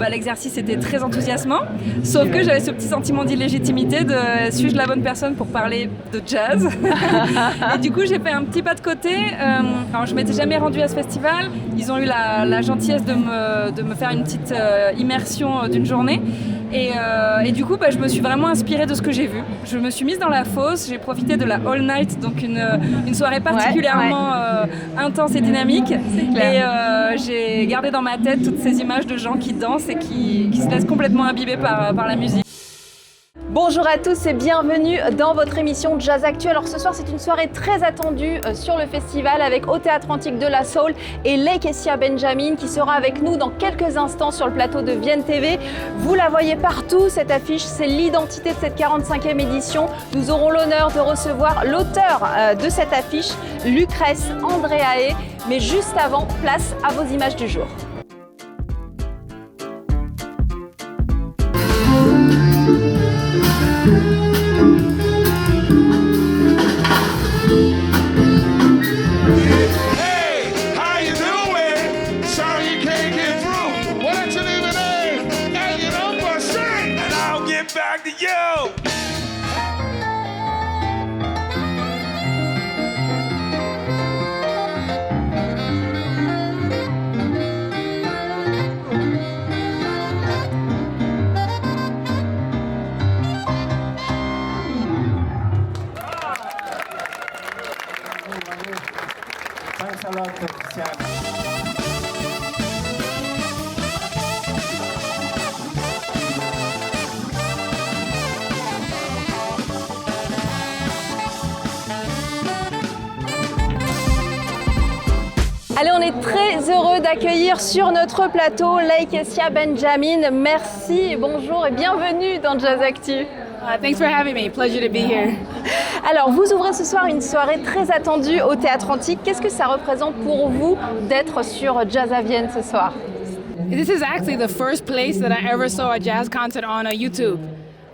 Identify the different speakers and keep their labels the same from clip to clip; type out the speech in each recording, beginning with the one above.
Speaker 1: l'exercice était très enthousiasmant, sauf que j'avais ce petit sentiment d'illégitimité de suis-je la bonne personne pour parler de jazz. Et du coup j'ai fait un petit pas de côté. Alors je m'étais jamais rendue à ce festival, ils ont eu la gentillesse de me faire une petite immersion d'une journée. Et du coup, je me suis vraiment inspirée de ce que j'ai vu. Je me suis mise dans la fosse, j'ai profité de la All Night, donc une soirée particulièrement intense et dynamique. Et j'ai gardé dans ma tête toutes ces images de gens qui dansent et qui se laissent complètement imbiber par la musique.
Speaker 2: Bonjour à tous et bienvenue dans votre émission Jazz Actu. Alors ce soir c'est une soirée très attendue sur le festival avec au Théâtre Antique de la Soul et Lakecia Benjamin qui sera avec nous dans quelques instants sur le plateau de Vienne TV. Vous la voyez partout, cette affiche, c'est l'identité de cette 45e édition. Nous aurons l'honneur de recevoir l'auteur de cette affiche, Lucrèce Andréae. Mais juste avant, place à vos images du jour. Allez, on est très heureux d'accueillir sur notre plateau Lakecia Benjamin. Merci, bonjour et bienvenue dans Jazz Actu.
Speaker 3: Thanks for having me. Pleasure to be here.
Speaker 2: Alors, vous ouvrez ce soir une soirée très attendue au Théâtre Antique. Qu'est-ce que ça représente pour vous d'être sur Jazz à Vienne ce soir?
Speaker 3: This is actually the first place that I ever saw a jazz concert on YouTube.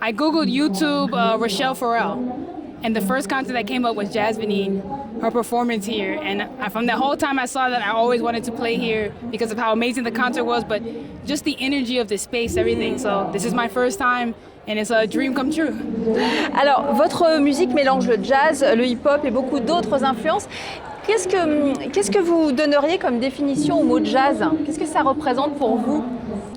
Speaker 3: I googled YouTube Rochelle Farrell, and the first concert that came up was Jasmine, her performance here. And from the whole time I saw that, I always wanted to play here because of how amazing the concert was, but just the energy of the space, everything. So this is my first time. And it's a dream come true.
Speaker 2: Alors, votre musique mélange le jazz, le hip-hop et beaucoup d'autres influences. Qu'est-ce que vous donneriez comme définition au mot jazz? Qu'est-ce que ça représente pour vous?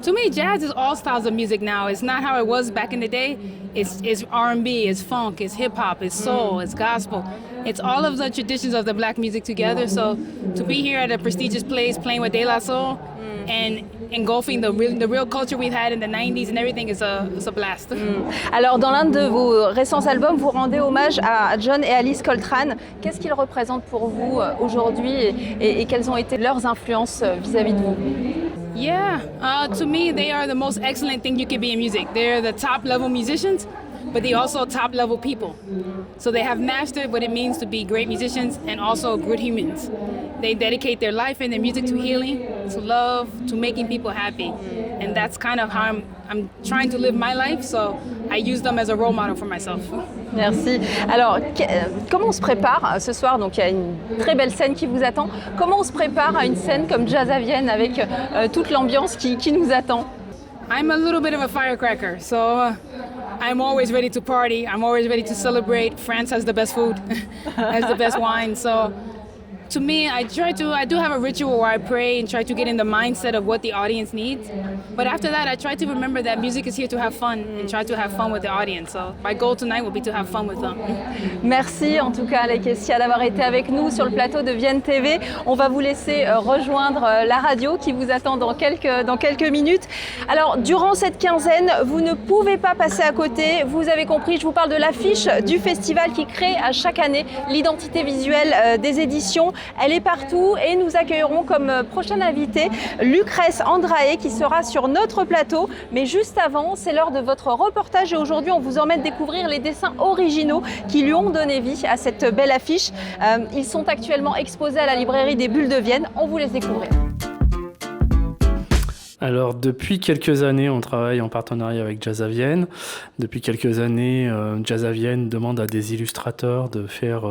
Speaker 3: To me, jazz is all styles of music now. It's not how it was back in the day. It's R&B, it's funk, it's hip-hop, it's soul, it's gospel. It's all of the traditions of the black music together. So to be here at a prestigious place playing with De La Soul and engulfing the real culture we've had in the 90s and everything is a blast.
Speaker 2: Alors, dans l'un de vos récents albums, vous rendez hommage à John et Alice Coltrane. Qu'est-ce qu'ils représentent pour vous aujourd'hui et quelles ont été leurs influences vis-à-vis de vous?
Speaker 3: Yeah, to me, they are the most excellent thing you can be in music. They're the top-level musicians, but they also top-level people. So they have mastered what it means to be great musicians and also good humans. They dedicate their life and their music to healing, to love, to making people happy. And that's kind of how I'm trying to live my life, so I use them as a role model for myself.
Speaker 2: Merci. Alors, comment on se prépare ce soir? Donc, il y a une très belle scène qui vous attend. Comment on se prépare à une scène comme Jazz à Vienne avec toute l'ambiance qui nous attend?
Speaker 3: I'm a little bit of a firecracker, so I'm always ready to party. I'm always ready to celebrate. France has the best food, has the best wine, so to me, I do have a ritual where I pray and try to get in the mindset of what the audience needs. But after that, I try to remember that music is here to have fun and try to have fun with the audience. So my goal tonight will be to have fun with them.
Speaker 2: Merci en tout cas Lakecia d'avoir été avec nous sur le plateau de Vienne TV. On va vous laisser rejoindre la radio qui vous attend dans quelques minutes. Alors durant cette quinzaine, vous ne pouvez pas passer à côté. Vous avez compris, je vous parle de l'affiche du festival qui crée à chaque année l'identité visuelle des éditions. Elle est partout et nous accueillerons comme prochaine invitée Lucrèce Andréae qui sera sur notre plateau. Mais juste avant, c'est l'heure de votre reportage et aujourd'hui on vous emmène découvrir les dessins originaux qui lui ont donné vie à cette belle affiche. Ils sont actuellement exposés à la librairie des Bulles de Vienne. On vous laisse découvrir.
Speaker 4: Alors, depuis quelques années, on travaille en partenariat avec Jazz à Vienne. Depuis quelques années, Jazz à Vienne demande à des illustrateurs de faire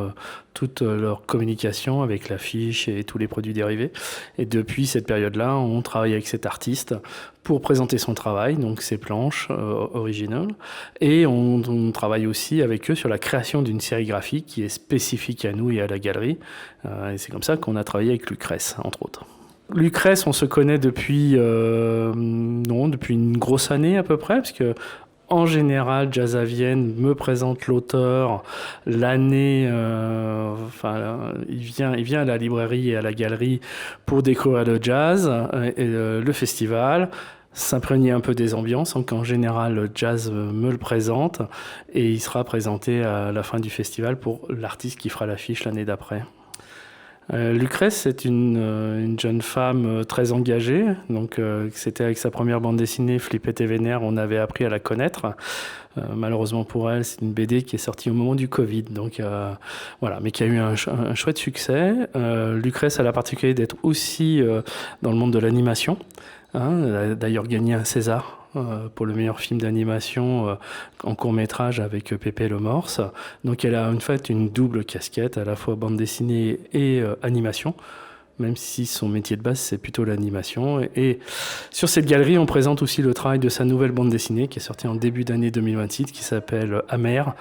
Speaker 4: toute leur communication avec l'affiche et tous les produits dérivés. Et depuis cette période-là, on travaille avec cet artiste pour présenter son travail, donc ses planches originales. Et on travaille aussi avec eux sur la création d'une série graphique qui est spécifique à nous et à la galerie. Et c'est comme ça qu'on a travaillé avec Lucrèce, entre autres. Lucrèce, on se connaît depuis une grosse année à peu près, parce que en général, Jazz à Vienne me présente l'auteur l'année. Il vient à la librairie et à la galerie pour découvrir le jazz et le festival, s'imprégner un peu des ambiances. Donc en général, le jazz me le présente et il sera présenté à la fin du festival pour l'artiste qui fera l'affiche l'année d'après. Lucrèce, c'est une jeune femme très engagée. Donc, c'était avec sa première bande dessinée, Flippette et Vénère, on avait appris à la connaître. Malheureusement pour elle, c'est une BD qui est sortie au moment du Covid. Donc, voilà, mais qui a eu un chouette succès. Lucrèce a la particularité d'être aussi dans le monde de l'animation. Elle a d'ailleurs gagné un César pour le meilleur film d'animation en court-métrage avec Pépé le Morse. Donc elle a en fait une double casquette, à la fois bande dessinée et animation, même si son métier de base c'est plutôt l'animation. Et sur cette galerie, on présente aussi le travail de sa nouvelle bande dessinée qui est sortie en début d'année 2026, qui s'appelle Amère,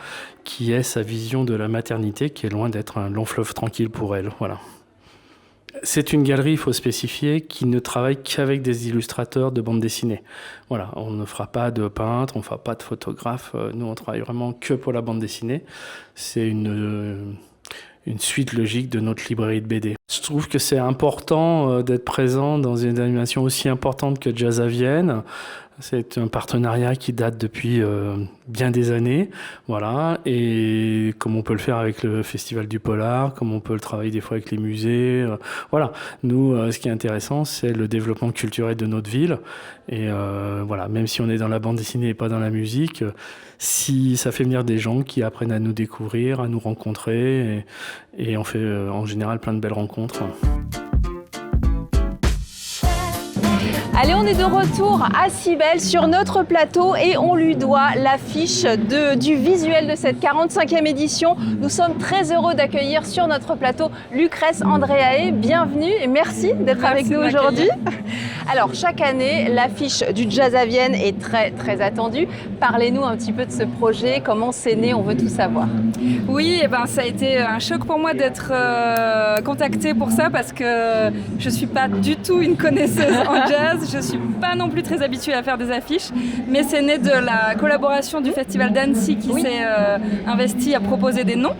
Speaker 4: qui est sa vision de la maternité, qui est loin d'être un long fleuve tranquille pour elle. Voilà. C'est une galerie, il faut spécifier, qui ne travaille qu'avec des illustrateurs de bande dessinée. Voilà, on ne fera pas de peintre, on ne fera pas de photographe. Nous, on travaille vraiment que pour la bande dessinée. C'est une suite logique de notre librairie de BD. Je trouve que c'est important d'être présent dans une animation aussi importante que Jazz à Vienne. C'est un partenariat qui date depuis bien des années, voilà, et comme on peut le faire avec le Festival du Polar, comme on peut le travailler des fois avec les musées, voilà. Nous, ce qui est intéressant, c'est le développement culturel de notre ville, et voilà, même si on est dans la bande dessinée et pas dans la musique, si ça fait venir des gens qui apprennent à nous découvrir, à nous rencontrer, et on fait en général plein de belles rencontres.
Speaker 2: Allez, on est de retour à Cybèle sur notre plateau et on lui doit l'affiche du visuel de cette 45e édition. Nous sommes très heureux d'accueillir sur notre plateau Lucrèce Andréae. Bienvenue et merci d'être avec nous aujourd'hui. Alors, chaque année, l'affiche du Jazz à Vienne est très, très attendue. Parlez-nous un petit peu de ce projet, comment c'est né, on veut tout savoir.
Speaker 1: Oui, eh ben, ça a été un choc pour moi d'être contactée pour ça parce que je ne suis pas du tout une connaisseuse en jazz. Je ne suis pas non plus très habituée à faire des affiches, mais c'est né de la collaboration du Festival d'Annecy qui s'est investi à proposer des noms.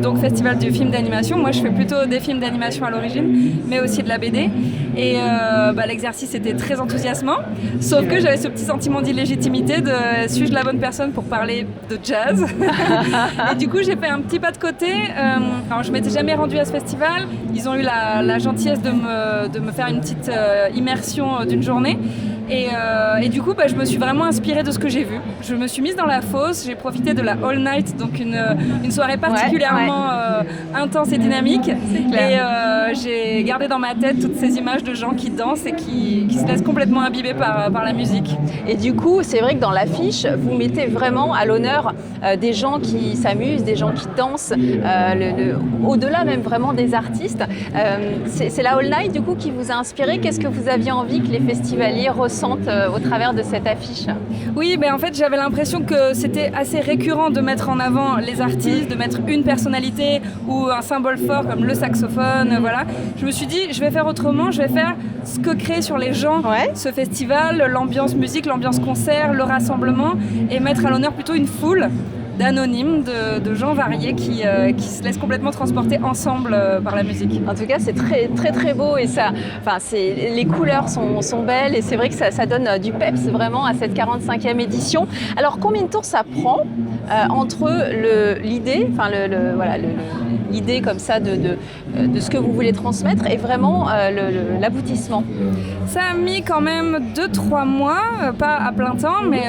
Speaker 1: Donc Festival du film d'animation. Moi, je fais plutôt des films d'animation à l'origine, mais aussi de la BD. Et l'exercice était très enthousiasmant, sauf que j'avais ce petit sentiment d'illégitimité de suis-je la bonne personne pour parler de jazz. Et du coup, j'ai fait un petit pas de côté. Alors, je m'étais jamais rendue à ce festival. Ils ont eu la gentillesse de me faire une petite immersion d'une journée. Et du coup, je me suis vraiment inspirée de ce que j'ai vu. Je me suis mise dans la fosse, j'ai profité de la All Night, donc une soirée particulièrement intense et dynamique. Et j'ai gardé dans ma tête toutes ces images de gens qui dansent et qui se laissent complètement imbiber par la musique.
Speaker 2: Et du coup, c'est vrai que dans l'affiche, vous mettez vraiment à l'honneur des gens qui s'amusent, des gens qui dansent, au-delà même vraiment des artistes. C'est la All Night du coup qui vous a inspiré. Qu'est-ce que vous aviez envie que les festivaliers ressentent au travers de cette affiche?
Speaker 1: Oui, en fait, j'avais l'impression que c'était assez récurrent de mettre en avant les artistes, de mettre une personnalité ou un symbole fort comme le saxophone, voilà. Je me suis dit, je vais faire autrement, je vais faire ce que crée sur les gens ce festival, l'ambiance musique, l'ambiance concert, le rassemblement, et mettre à l'honneur plutôt une foule d'anonymes, de gens variés qui se laissent complètement transporter ensemble par la musique.
Speaker 2: En tout cas, c'est très très très beau et les couleurs sont belles et c'est vrai que ça donne du peps vraiment à cette 45e édition. Alors, combien de tours ça prend entre l'idée, l'idée comme ça de ce que vous voulez transmettre et vraiment l'aboutissement?
Speaker 1: Ça a mis quand même 2-3 mois, pas à plein temps, mais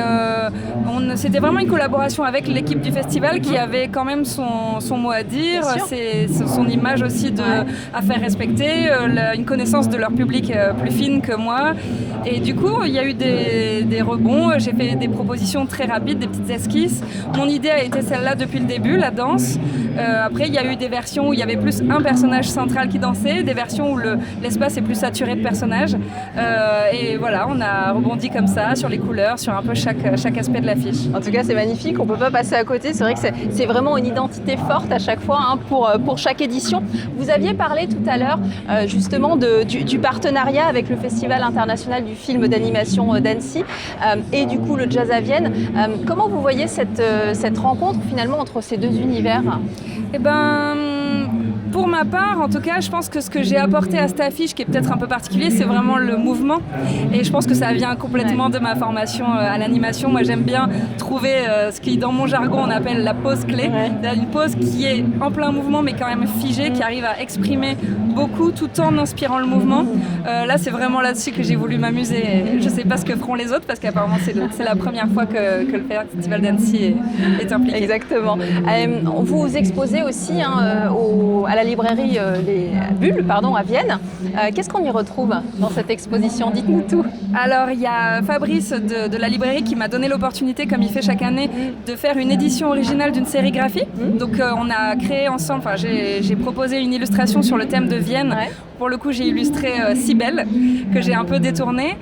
Speaker 1: c'était vraiment une collaboration avec l'équipe du festival qui avait quand même son mot à dire, son image aussi à faire respecter, une connaissance de leur public plus fine que moi. Et du coup, il y a eu des rebonds, j'ai fait des propositions très rapides, des petites esquisses. Mon idée a été celle-là depuis le début, la danse. Après, il y a eu des versions où il y avait plus un personnage central qui dansait, des versions où l'espace est plus saturé de personnages. Et voilà, on a rebondi comme ça sur les couleurs, sur un peu chaque aspect de l'affiche.
Speaker 2: En tout cas, c'est magnifique, on ne peut pas passer à côté. C'est vrai que c'est vraiment une identité forte à chaque fois hein, pour chaque édition. Vous aviez parlé tout à l'heure justement du partenariat avec le Festival international du film d'animation d'Annecy et du coup le Jazz à Vienne. Comment vous voyez cette rencontre finalement entre ces deux univers ?
Speaker 1: Eh ben, pour ma part, en tout cas, je pense que ce que j'ai apporté à cette affiche, qui est peut-être un peu particulier, c'est vraiment le mouvement. Et je pense que ça vient complètement de ma formation à l'animation. Moi, j'aime bien trouver ce qui, dans mon jargon, on appelle la pose clé. Une pose qui est en plein mouvement, mais quand même figée, qui arrive à exprimer beaucoup tout en inspirant le mouvement. Là, c'est vraiment là-dessus que j'ai voulu m'amuser. Je ne sais pas ce que feront les autres, parce qu'apparemment, c'est la première fois que le Festival d'Annecy est impliqué.
Speaker 2: Exactement. Vous exposez aussi hein, à la librairie Les Bulles à Vienne. Qu'est-ce qu'on y retrouve dans cette exposition ? Dites-nous tout.
Speaker 1: Alors, il y a Fabrice de la librairie qui m'a donné l'opportunité, comme il fait chaque année, de faire une édition originale d'une sérigraphie. Donc, on a créé ensemble, j'ai proposé une illustration sur le thème de Vienne. Ouais. Pour le coup, j'ai illustré Cybèle, que j'ai un peu détournée,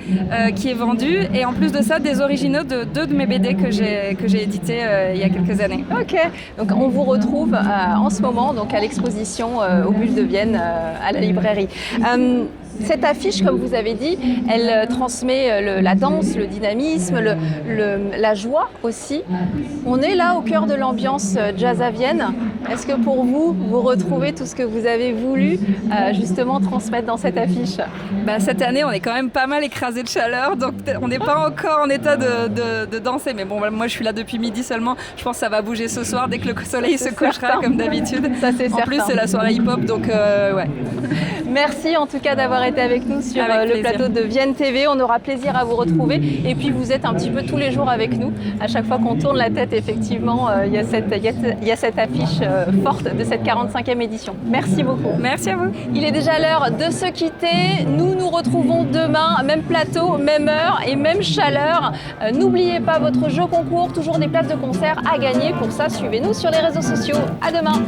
Speaker 1: qui est vendue. Et en plus de ça, des originaux de 2 de mes BD que j'ai édités il y a quelques années.
Speaker 2: Ok, donc on vous retrouve en ce moment donc, à l'exposition aux Bulles de Vienne à la librairie. Cette affiche, comme vous avez dit, elle transmet la danse, le dynamisme, la joie aussi. On est là au cœur de l'ambiance Jazz à Vienne. Est-ce que pour vous, vous retrouvez tout ce que vous avez voulu justement transmettre dans cette affiche ?
Speaker 1: Cette année, on est quand même pas mal écrasé de chaleur, donc on n'est pas encore en état de danser. Mais bon, moi je suis là depuis midi seulement. Je pense que ça va bouger ce soir dès que le soleil se couchera, comme d'habitude.
Speaker 2: Ça, c'est
Speaker 1: en plus, c'est la soirée hip-hop, donc ouais.
Speaker 2: Merci en tout cas d'avoir été avec nous sur le plateau de Vienne TV. On aura plaisir à vous retrouver. Et puis vous êtes un petit peu tous les jours avec nous. À chaque fois qu'on tourne la tête, effectivement, il y a cette affiche forte de cette 45e édition. Merci beaucoup.
Speaker 1: Merci à vous.
Speaker 2: Il est déjà l'heure de se quitter. Nous nous retrouvons demain, même plateau, même heure et même chaleur. N'oubliez pas votre jeu concours, toujours des places de concert à gagner. Pour ça, suivez-nous sur les réseaux sociaux. À demain.